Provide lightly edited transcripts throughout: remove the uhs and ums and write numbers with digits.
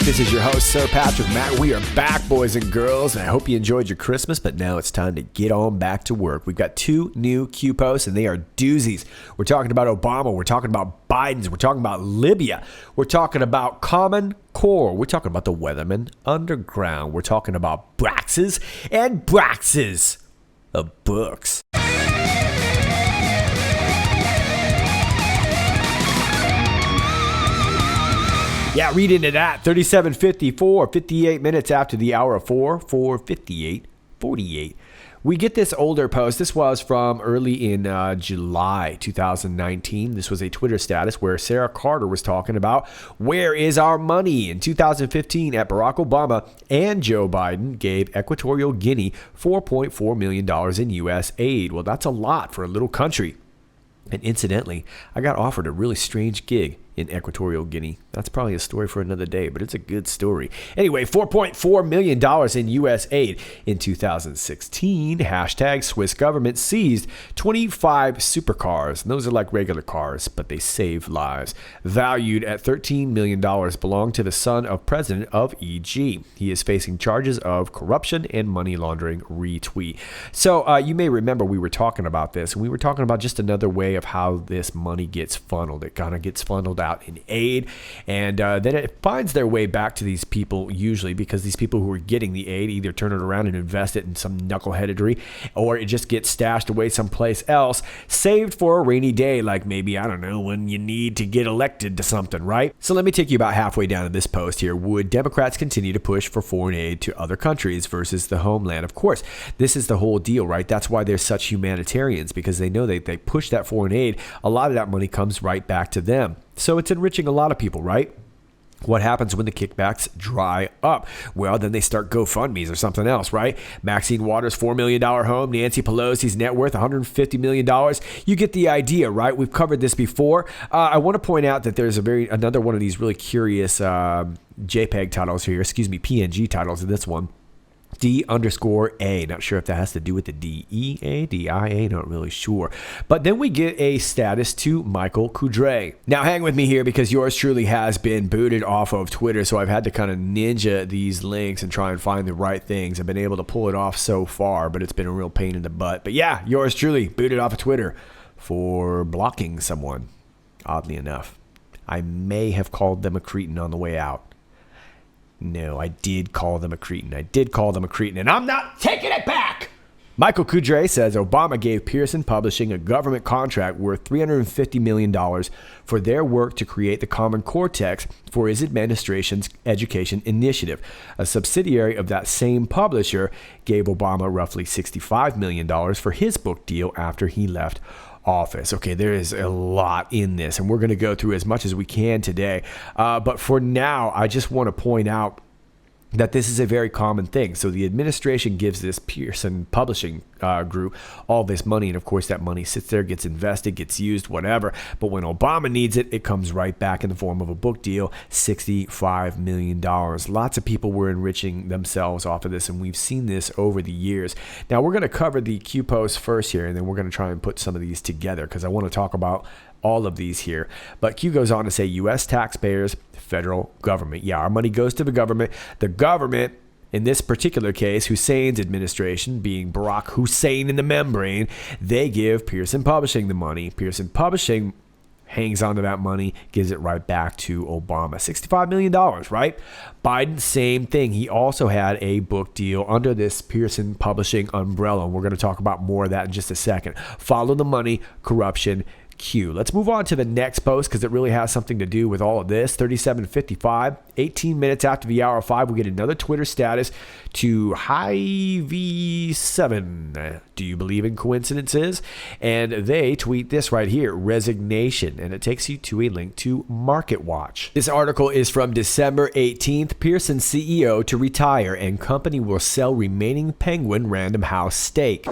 This is your host, Sir Patrick Matt. We are back, boys and girls, and I hope you enjoyed your Christmas, but now it's time to get on back to work. We've got 2 new Q posts, and they are doozies. We're talking about Obama. We're talking about Biden's. We're talking about Libya. We're talking about Common Core. We're talking about the Weatherman Underground. We're talking about Braxes and Braxes of books. Yeah, read into that. 37:54, 58 minutes after the hour of 4:58. We get this older post. This was from early in July 2019. This was a Twitter status where Sarah Carter was talking about where is our money. In 2015, at Barack Obama and Joe Biden gave Equatorial Guinea $4.4 million in U.S. aid. Well, that's a lot for a little country. And incidentally, I got offered a really strange gig in Equatorial Guinea. That's probably a story for another day, but it's a good story. Anyway, $4.4 million in U.S. aid. In 2016, hashtag Swiss government seized 25 supercars. And those are like regular cars, but they save lives. Valued at $13 million, belong to the son of president of EG. He is facing charges of corruption and money laundering. Retweet. So you may remember we were talking about this, and we were talking about just another way of how this money gets funneled. It kind of gets funneled out in aid, and then it finds their way back to these people, usually because these people who are getting the aid either turn it around and invest it in some knuckleheadedry, or it just gets stashed away someplace else, saved for a rainy day, like maybe, I don't know, when you need to get elected to something, right? So let me take you about halfway down to this post here. Would Democrats continue to push for foreign aid to other countries versus the homeland? Of course, this is the whole deal, right? That's why they're such humanitarians, because they know that they push that foreign aid, a lot of that money comes right back to them. So it's enriching a lot of people, right? What happens when the kickbacks dry up? Well, then they start GoFundMes or something else, right? Maxine Waters' $4 million home, Nancy Pelosi's net worth $150 million. You get the idea, right? We've covered this before. I want to point out that there's another one of these really curious JPEG titles here, PNG titles in this one. D_A. Not sure if that has to do with the DEA, DIA, not really sure. But then we get a status to Michael Kudre. Now hang with me here because yours truly has been booted off of Twitter, so I've had to kind of ninja these links and try and find the right things. I've been able to pull it off so far, but it's been a real pain in the butt. But yeah, yours truly booted off of Twitter for blocking someone, oddly enough. I may have called them a cretin on the way out. No, I did call them a cretin. And I'm not taking it back. Michael Kudre says Obama gave Pearson Publishing a government contract worth $350 million for their work to create the Common Core text for his administration's education initiative. A subsidiary of that same publisher gave Obama roughly $65 million for his book deal after he left office. Okay, there is a lot in this, and we're going to go through as much as we can today. But for now, I just want to point out that this is a very common thing. So the administration gives this Pearson Publishing group all this money, and of course that money sits there, gets invested, gets used, whatever. But when Obama needs it, it comes right back in the form of a book deal, $65 million. Lots of people were enriching themselves off of this, and we've seen this over the years. Now we're going to cover the Q posts first here, and then we're going to try and put some of these together because I want to talk about all of these here. But Q goes on to say U.S. taxpayers, federal government. Yeah, our money goes to the government. The government, in this particular case, Hussein's administration, being Barack Hussein in the membrane, they give Pearson Publishing the money. Pearson Publishing hangs on to that money, gives it right back to Obama. $65 million, right? Biden, same thing. He also had a book deal under this Pearson Publishing umbrella. And we're going to talk about more of that in just a second. Follow the money, corruption Q. Let's move on to the next post because it really has something to do with all of this. 37:55, 18 minutes after the hour of 5, we get another Twitter status to High V7. Do you believe in coincidences? And they tweet this right here, resignation, and it takes you to a link to MarketWatch. This article is from December 18th. Pearson CEO to retire and company will sell remaining Penguin Random House stake.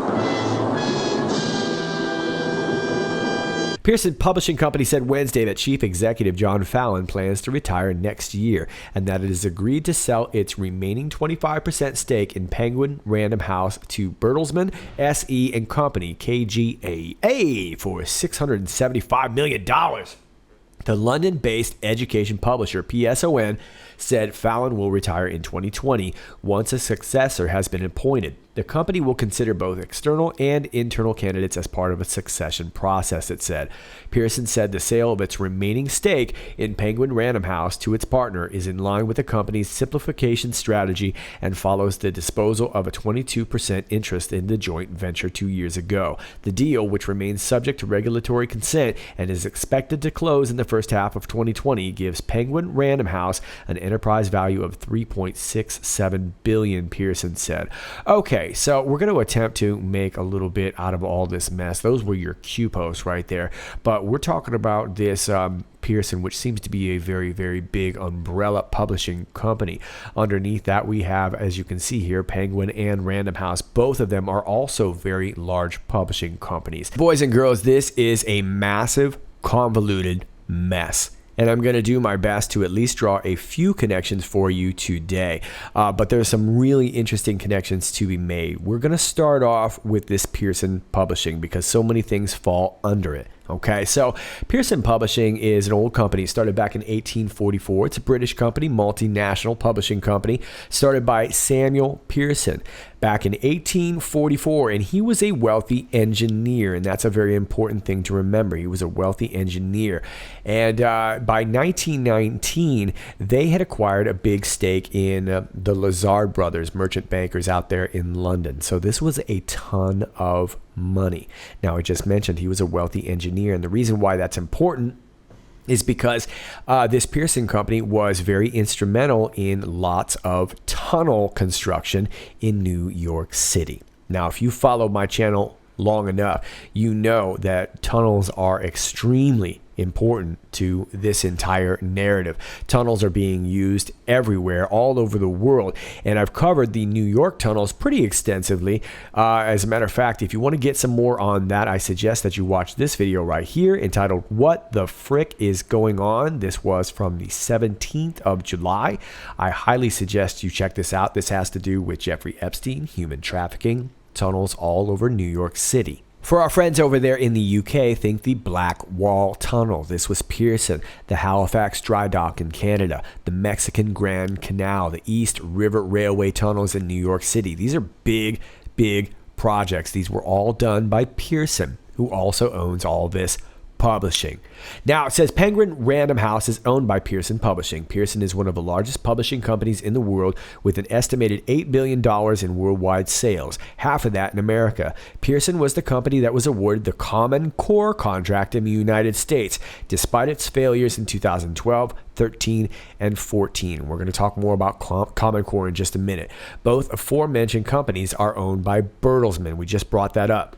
Pearson Publishing Company said Wednesday that Chief Executive John Fallon plans to retire next year and that it has agreed to sell its remaining 25% stake in Penguin Random House to Bertelsmann, SE and Company, KGaA, for $675 million. The London-based education publisher PSON said Fallon will retire in 2020 once a successor has been appointed. The company will consider both external and internal candidates as part of a succession process, it said. Pearson said the sale of its remaining stake in Penguin Random House to its partner is in line with the company's simplification strategy and follows the disposal of a 22% interest in the joint venture 2 years ago. The deal, which remains subject to regulatory consent and is expected to close in the first half of 2020, gives Penguin Random House an enterprise value of $3.67 billion, Pearson said. Okay, so we're going to attempt to make a little bit out of all this mess. Those were your Q posts right there. But we're talking about this Pearson, which seems to be a very, very big umbrella publishing company. Underneath that, we have, as you can see here, Penguin and Random House. Both of them are also very large publishing companies. Boys and girls, this is a massive, convoluted mess. And I'm going to do my best to at least draw a few connections for you today. But there's some really interesting connections to be made. We're going to start off with this Pearson Publishing because so many things fall under it. Okay, so Pearson Publishing is an old company started back in 1844. It's a British company, multinational publishing company, started by Samuel Pearson back in 1844, and he was a wealthy engineer, and that's a very important thing to remember. He was a wealthy engineer, and by 1919, they had acquired a big stake in the Lazard brothers, merchant bankers out there in London. So this was a ton of money. Now, I just mentioned he was a wealthy engineer, and the reason why that's important is because this Pearson company was very instrumental in lots of tunnel construction in New York City. Now, if you follow my channel long enough, you know that tunnels are extremely important to this entire narrative. Tunnels are being used everywhere, all over the world, and I've covered the New York tunnels pretty extensively. As a matter of fact, if you want to get some more on that, I suggest that you watch this video right here entitled "What the Frick is Going On?" This was from the 17th of July. I highly suggest you check this out. This has to do with Jeffrey Epstein, human trafficking, tunnels all over New York City. For our friends over there in the UK, think the Black Wall Tunnel. This was Pearson. The Halifax Dry Dock in Canada. The Mexican Grand Canal. The East River Railway tunnels in New York City. These are big, big projects. These were all done by Pearson, who also owns all this publishing. Now, it says Penguin Random House is owned by Pearson Publishing. Pearson is one of the largest publishing companies in the world with an estimated $8 billion in worldwide sales, half of that in America. Pearson was the company that was awarded the Common Core contract in the United States, despite its failures in 2012, 13, and 14. We're going to talk more about Common Core in just a minute. Both aforementioned companies are owned by Bertelsmann. We just brought that up.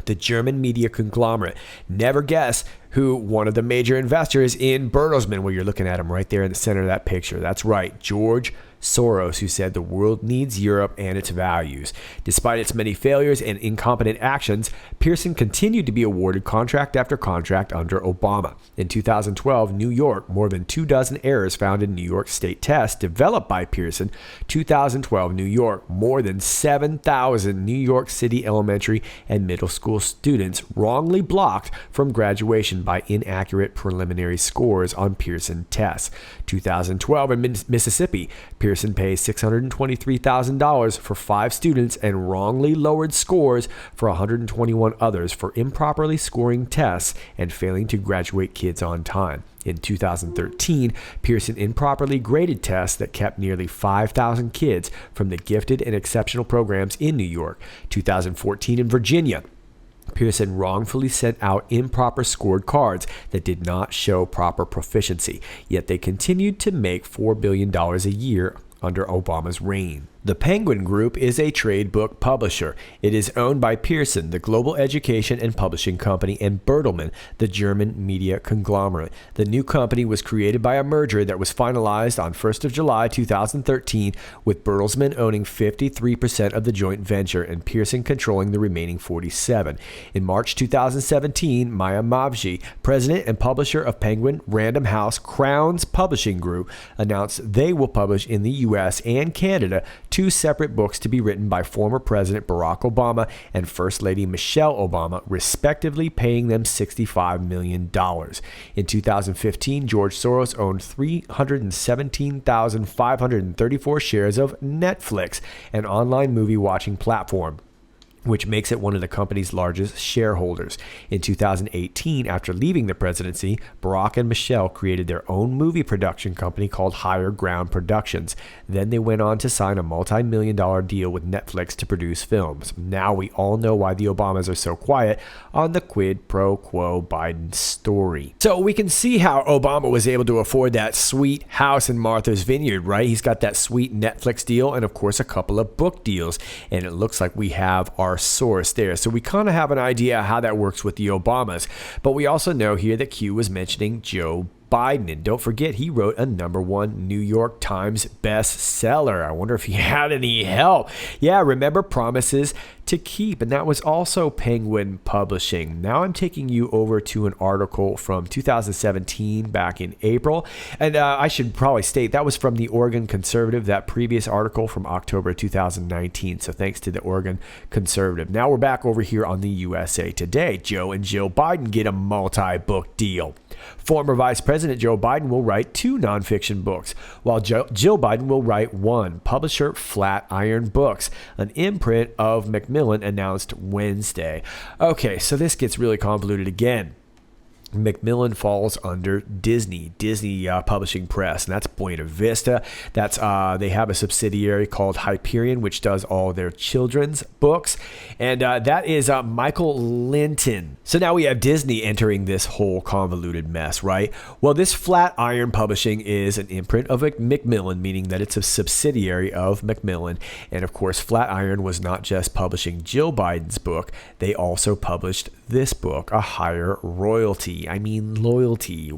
The German media conglomerate. Never guess who one of the major investors in Bertelsmann, well, you're looking at him right there in the center of that picture. That's right, George Soros, who said the world needs Europe and its values. Despite its many failures and incompetent actions, Pearson continued to be awarded contract after contract under Obama. In 2012, New York, more than 24 errors found in New York State tests developed by Pearson. 2012, New York, more than 7,000 New York City elementary and middle school students wrongly blocked from graduation by inaccurate preliminary scores on Pearson tests. 2012 in Mississippi, Pearson pays $623,000 for 5 students and wrongly lowered scores for 121 others for improperly scoring tests and failing to graduate kids on time. In 2013, Pearson improperly graded tests that kept nearly 5,000 kids from the gifted and exceptional programs in New York. 2014 in Virginia, Pearson wrongfully sent out improper scored cards that did not show proper proficiency, yet they continued to make $4 billion a year under Obama's reign. The Penguin Group is a trade book publisher. It is owned by Pearson, the global education and publishing company, and Bertelsmann, the German media conglomerate. The new company was created by a merger that was finalized on 1st of July 2013, with Bertelsmann owning 53% of the joint venture and Pearson controlling the remaining 47%. In March 2017, Maya Mavji, president and publisher of Penguin Random House Crowns Publishing Group, announced they will publish in the U.S. and Canada 2 separate books to be written by former President Barack Obama and First Lady Michelle Obama, respectively, paying them $65 million. In 2015, George Soros owned 317,534 shares of Netflix, an online movie watching platform, which makes it one of the company's largest shareholders. In 2018, after leaving the presidency, Barack and Michelle created their own movie production company called Higher Ground Productions. Then they went on to sign a multi-million-dollar deal with Netflix to produce films. Now we all know why the Obamas are so quiet on the quid pro quo Biden story. So we can see how Obama was able to afford that sweet house in Martha's Vineyard, right? He's got that sweet Netflix deal and, of course, a couple of book deals. And it looks like we have our source there. So we kind of have an idea how that works with the Obamas. But we also know here that Q was mentioning Joe Biden. And don't forget, he wrote a #1 New York Times bestseller. I wonder if he had any help. Yeah, remember Promises to Keep, and that was also Penguin Publishing. Now I'm taking you over to an article from 2017 back in April, and I should probably state that was from the Oregon Conservative, that previous article from October 2019, so thanks to the Oregon Conservative. Now we're back over here on the USA Today. Joe and Jill Biden get a multi-book deal. Former Vice President Joe Biden will write 2 nonfiction books, while Jill Biden will write 1. Publisher Flatiron Books, an imprint of Macmillan, announced Wednesday. Okay, so this gets really convoluted again. Macmillan falls under Disney Publishing Press, and that's Buena Vista. That's they have a subsidiary called Hyperion, which does all their children's books, and that is Michael Linton. So now we have Disney entering this whole convoluted mess, right? Well, this Flatiron Publishing is an imprint of Macmillan, meaning that it's a subsidiary of Macmillan, and of course, Flatiron was not just publishing Jill Biden's book; they also published this book, A Higher Loyalty,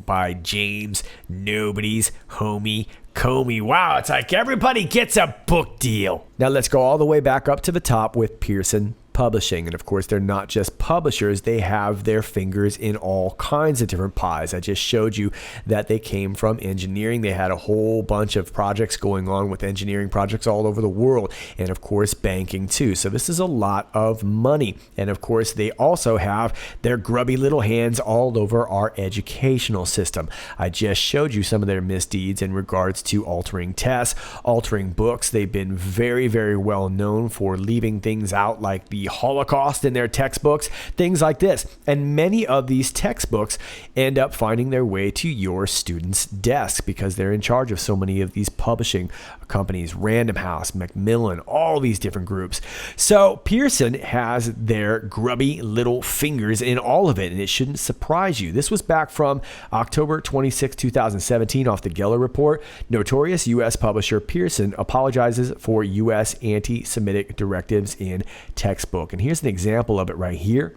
by James Nobody's Homie Comey. Wow, it's like everybody gets a book deal. Now let's go all the way back up to the top with Pearson Publishing. And of course, they're not just publishers, they have their fingers in all kinds of different pies. I just showed you that they came from engineering. They had a whole bunch of projects going on with engineering projects all over the world, and of course banking too. So this is a lot of money. And of course, they also have their grubby little hands all over our educational system. I just showed you some of their misdeeds in regards to altering tests, altering books. They've been very, very well known for leaving things out like the Holocaust in their textbooks, things like this. And many of these textbooks end up finding their way to your students' desks because they're in charge of so many of these publishing companies, Random House, Macmillan, all these different groups. So Pearson has their grubby little fingers in all of it, and it shouldn't surprise you. This was back from October 26, 2017 off the Geller Report. Notorious U.S. publisher Pearson apologizes for U.S. anti-Semitic directives in textbook. And here's an example of it right here.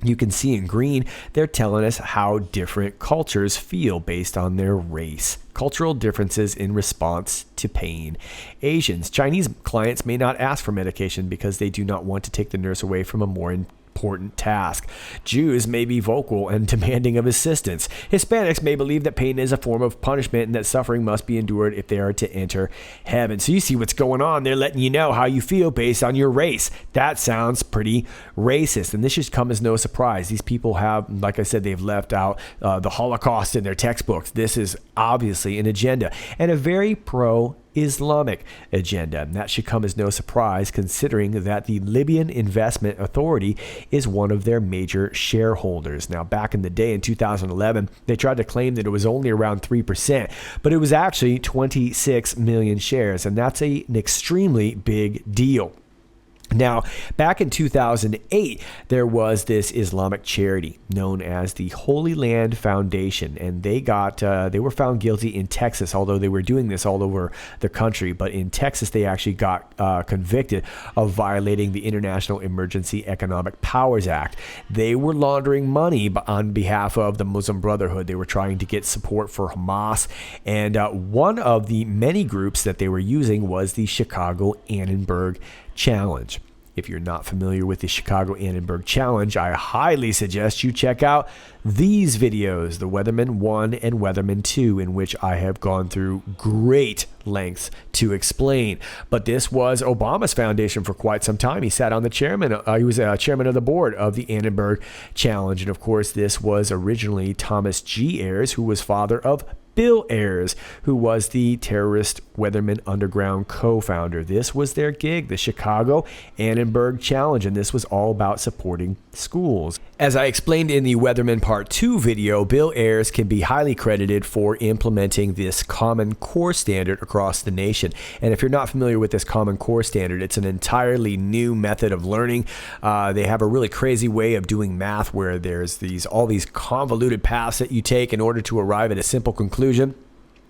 You can see in green, they're telling us how different cultures feel based on their race. Cultural differences in response to pain. Asians, Chinese clients may not ask for medication because they do not want to take the nurse away from a more important task. Jews may be vocal and demanding of assistance. Hispanics may believe that pain is a form of punishment and that suffering must be endured if they are to enter heaven. So you see what's going on. They're letting you know how you feel based on your race. That sounds pretty racist, and this should come as no surprise. These people have, like I said, they've left out the Holocaust in their textbooks. This is obviously an agenda, and a very pro-Islamic agenda. And that should come as no surprise considering that the Libyan Investment Authority is one of their major shareholders. Now, back in the day in 2011, they tried to claim that it was only around 3%, but it was actually 26 million shares, and that's an extremely big deal. Now, back in 2008, there was this Islamic charity known as the Holy Land Foundation, and they were found guilty in Texas, although they were doing this all over the country. But in Texas, they actually got convicted of violating the International Emergency Economic Powers Act. They were laundering money on behalf of the Muslim Brotherhood. They were trying to get support for Hamas, and one of the many groups that they were using was the Chicago Annenberg Challenge. If you're not familiar with the Chicago Annenberg Challenge, I highly suggest you check out these videos, the Weatherman 1 and Weatherman 2, in which I have gone through great lengths to explain. But this was Obama's foundation for quite some time. He sat on the chairman. He was chairman of the board of the Annenberg Challenge. And of course, this was originally Thomas G. Ayers, who was father of Bill Ayers, who was the terrorist Weatherman Underground co-founder. This was their gig, the Chicago Annenberg Challenge, and this was all about supporting schools. As I explained in the Weatherman Part 2 video, Bill Ayers can be highly credited for implementing this Common Core standard across the nation. And if you're not familiar with this Common Core standard, it's an entirely new method of learning. They have a really crazy way of doing math where there's all these convoluted paths that you take in order to arrive at a simple conclusion.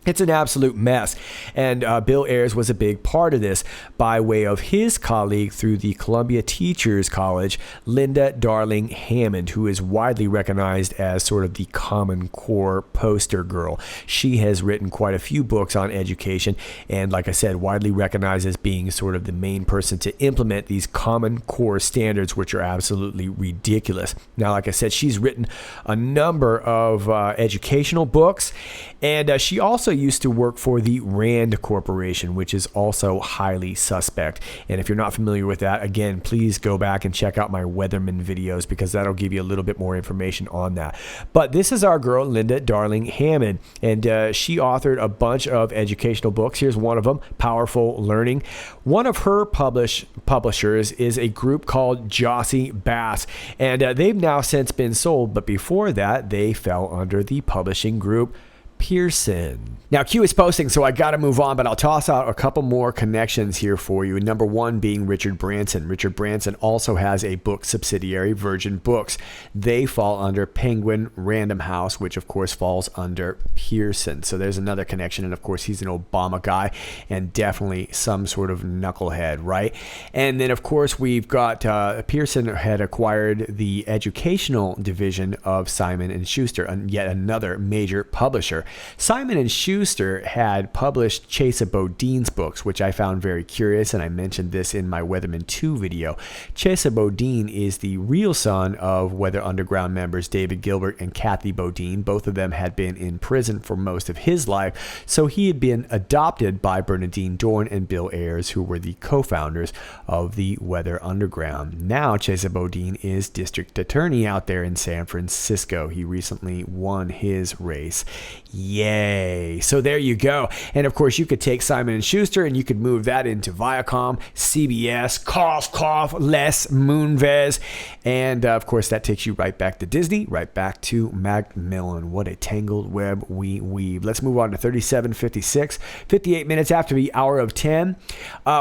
It's an absolute mess, and Bill Ayers was a big part of this by way of his colleague through the Columbia Teachers College, Linda Darling Hammond, who is widely recognized as sort of the Common Core poster girl. She has written quite a few books on education, and like I said, widely recognized as being sort of the main person to implement these Common Core standards, which are absolutely ridiculous. Now, like I said, she's written a number of educational books, and she also used to work for the Rand Corporation, which is also highly suspect. And if you're not familiar with that, again, please go back and check out my Weatherman videos, because that'll give you a little bit more information on that. But this is our girl, Linda Darling Hammond, and she authored a bunch of educational books. Here's one of them, Powerful Learning. One of her publishers is a group called Jossie Bass, and they've now since been sold, but before that, they fell under the publishing group Pearson. Now, Q is posting, so I got to move on, but I'll toss out a couple more connections here for you. Number one being Richard Branson. Richard Branson also has a book subsidiary, Virgin Books. They fall under Penguin Random House, which of course falls under Pearson. So there's another connection, and of course he's an Obama guy and definitely some sort of knucklehead, right? And then of course we've got Pearson had acquired the educational division of Simon & Schuster, and yet another major publisher. Simon & Schuster had published Chesa Bodine's books, which I found very curious, and I mentioned this in my Weatherman 2 video. Chesa Bodine is the real son of Weather Underground members David Gilbert and Kathy Bodine. Both of them had been in prison for most of his life, so he had been adopted by Bernadine Dorn and Bill Ayers, who were the co-founders of the Weather Underground. Now Chesa Bodine is district attorney out there in San Francisco. He recently won his race. Yay. So there you go. And of course, you could take Simon & Schuster and you could move that into Viacom, CBS, cough, Les Moonves. And of course, that takes you right back to Disney, right back to Macmillan. What a tangled web we weave. Let's move on to 37:56, 58 minutes after the hour of 10.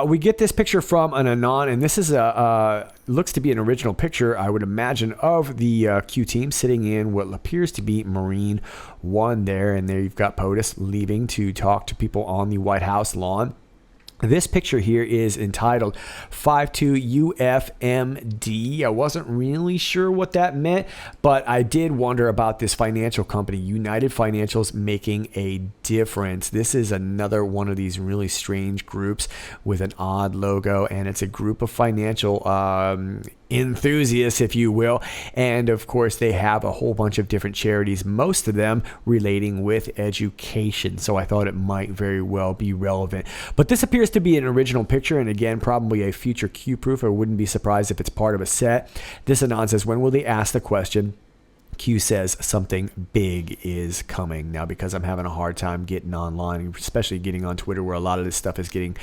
We get this picture from an Anon, and this is looks to be an original picture, I would imagine, of the Q team sitting in what appears to be Marine One there. And there you've got POTUS leaving to talk to people on the White House lawn. This picture here is entitled 52UFMD. I wasn't really sure what that meant, but I did wonder about this financial company, United Financial's Making a Difference. This is another one of these really strange groups with an odd logo, and it's a group of financial enthusiasts, if you will. And of course, they have a whole bunch of different charities, most of them relating with education. So I thought it might very well be relevant. But this appears to be an original picture, and again, probably a future Q proof. I wouldn't be surprised if it's part of a set. This Anon says, when will they ask the question, Q says something big is coming. Now, because I'm having a hard time getting online, especially getting on Twitter where a lot of this stuff is getting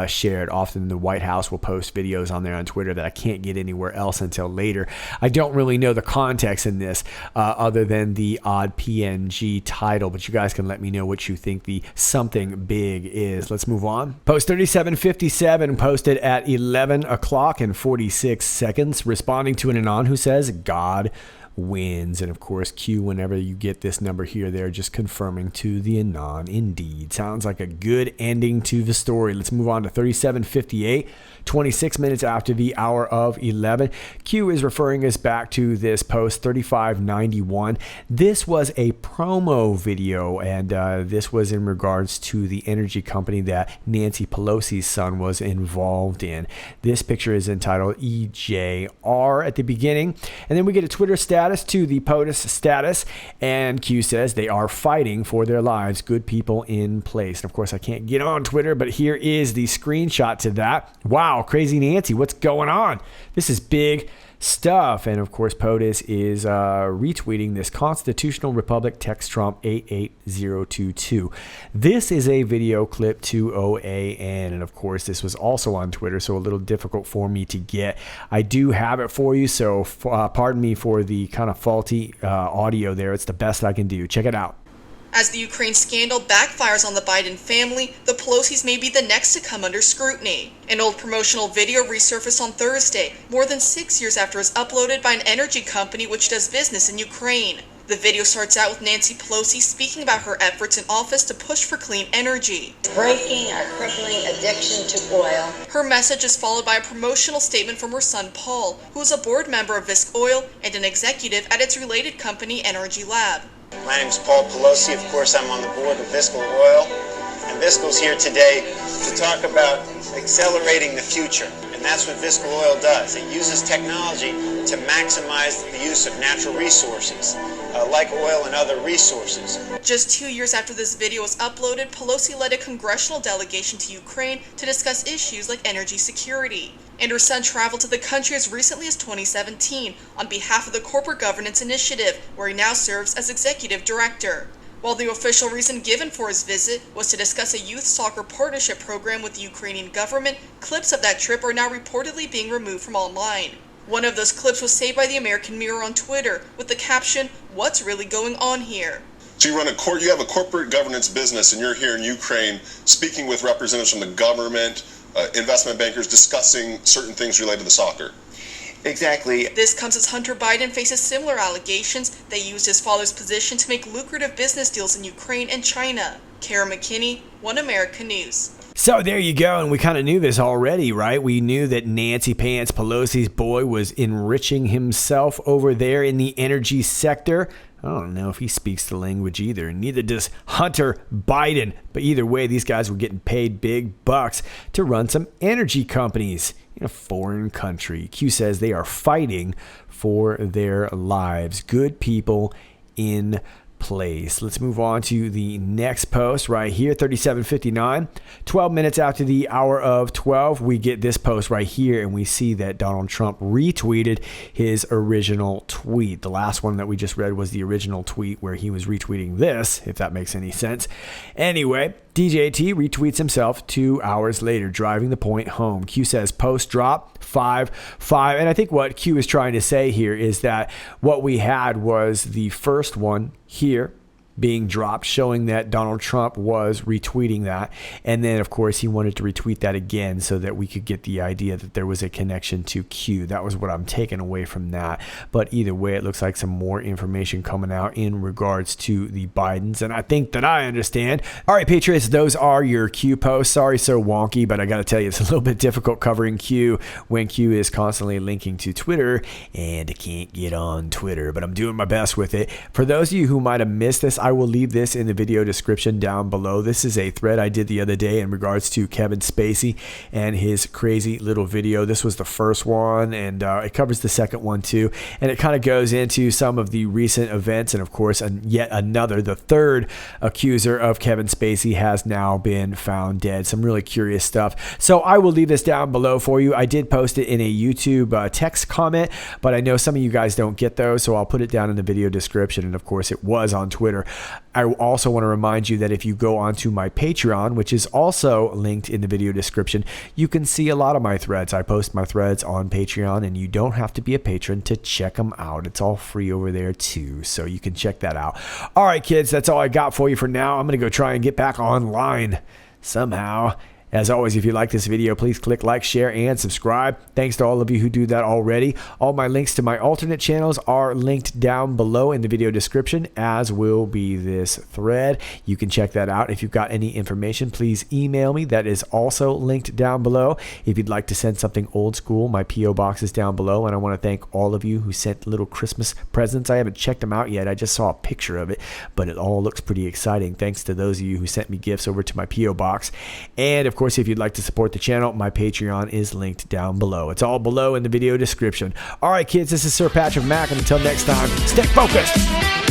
shared. Often the White House will post videos on there on Twitter that I can't get anywhere else until later. I don't really know the context in this other than the odd PNG title, but you guys can let me know what you think the something big is. Let's move on. Post 3757 posted at 11 o'clock and 46 seconds, responding to an Anon who says, God wins. And of course, Q, whenever you get this number here, they're just confirming to the Anon. Indeed. Sounds like a good ending to the story. Let's move on to 3758, 26 minutes after the hour of 11. Q is referring us back to this post 3591. This was a promo video, and this was in regards to the energy company that Nancy Pelosi's son was involved in. This picture is entitled EJR at the beginning, and then we get a Twitter status to the POTUS status, and Q says they are fighting for their lives, good people in place. And of course, I can't get on Twitter, but here is the screenshot to that. Wow, crazy Nancy, what's going on? This is big stuff. And of course, POTUS is retweeting this Constitutional Republic text Trump 88022. This is a video clip to OAN, and of course this was also on Twitter, so a little difficult for me to get. I do have it for you, so pardon me for the kind of faulty audio there. It's the best I can do. Check it out. As the Ukraine scandal backfires on the Biden family, the Pelosi's may be the next to come under scrutiny. An old promotional video resurfaced on Thursday, more than 6 years after it was uploaded by an energy company which does business in Ukraine. The video starts out with Nancy Pelosi speaking about her efforts in office to push for clean energy. Breaking our crippling addiction to oil. Her message is followed by a promotional statement from her son Paul, who is a board member of Visk Oil and an executive at its related company Energy Lab. My name is Paul Pelosi. Of course, I'm on the board of Visco Oil, and Visco's here today to talk about accelerating the future. And that's what Visco Oil does. It uses technology to maximize the use of natural resources, like oil and other resources. Just 2 years after this video was uploaded, Pelosi led a congressional delegation to Ukraine to discuss issues like energy security. And her son traveled to the country as recently as 2017 on behalf of the Corporate Governance Initiative, where he now serves as executive director. While the official reason given for his visit was to discuss a youth soccer partnership program with the Ukrainian government, clips of that trip are now reportedly being removed from online. One of those clips was saved by the American Mirror on Twitter with the caption, "What's really going on here?" So you have a corporate governance business, and you're here in Ukraine speaking with representatives from the government, investment bankers, discussing certain things related to the soccer. Exactly. This comes as Hunter Biden faces similar allegations that he used his father's position to make lucrative business deals in Ukraine and China. Kara McKinney, One America News. So there you go, and we kind of knew this already, right? We knew that Nancy Pants Pelosi's boy was enriching himself over there in the energy sector. I don't know if he speaks the language either. Neither does Hunter Biden. But either way, these guys were getting paid big bucks to run some energy companies in a foreign country. Q says they are fighting for their lives. Good people in place. Let's move on to the next post right here, 3759. 12 minutes after the hour of 12, we get this post right here, and we see that Donald Trump retweeted his original tweet. The last one that we just read was the original tweet where he was retweeting this, if that makes any sense. Anyway, DJT retweets himself 2 hours later, driving the point home. Q says post drop 5-5. And I think what Q is trying to say here is that what we had was the first one here being dropped, showing that Donald Trump was retweeting that. And then, of course, he wanted to retweet that again so that we could get the idea that there was a connection to Q. That was what I'm taking away from that. But either way, it looks like some more information coming out in regards to the Bidens. And I think that I understand. All right, Patriots, those are your Q posts. Sorry, so wonky, but I got to tell you, it's a little bit difficult covering Q when Q is constantly linking to Twitter, and I can't get on Twitter, but I'm doing my best with it. For those of you who might have missed this, I will leave this in the video description down below. This is a thread I did the other day in regards to Kevin Spacey and his crazy little video. This was the first one, and it covers the second one too, and it kind of goes into some of the recent events, and of course yet another, the third accuser of Kevin Spacey has now been found dead. Some really curious stuff. So I will leave this down below for you. I did post it in a YouTube text comment, but I know some of you guys don't get those, so I'll put it down in the video description. And of course it was on Twitter. I also want to remind you that if you go onto my Patreon, which is also linked in the video description, you can see a lot of my threads. I post my threads on Patreon, and you don't have to be a patron to check them out. It's all free over there too, so you can check that out. All right, kids, that's all I got for you for now. I'm going to go try and get back online somehow. As always, if you like this video, please click like, share, and subscribe. Thanks to all of you who do that already. All my links to my alternate channels are linked down below in the video description, as will be this thread. You can check that out. If you've got any information, please email me. That is also linked down below. If you'd like to send something old school, my P.O. box is down below, and I want to thank all of you who sent little Christmas presents. I haven't checked them out yet. I just saw a picture of it, but it all looks pretty exciting. Thanks to those of you who sent me gifts over to my P.O. box. And of course, if you'd like to support the channel, my Patreon is linked down below. It's all below in the video description. All right, kids, this is Sir Patrick Mac, and until next time, stay focused.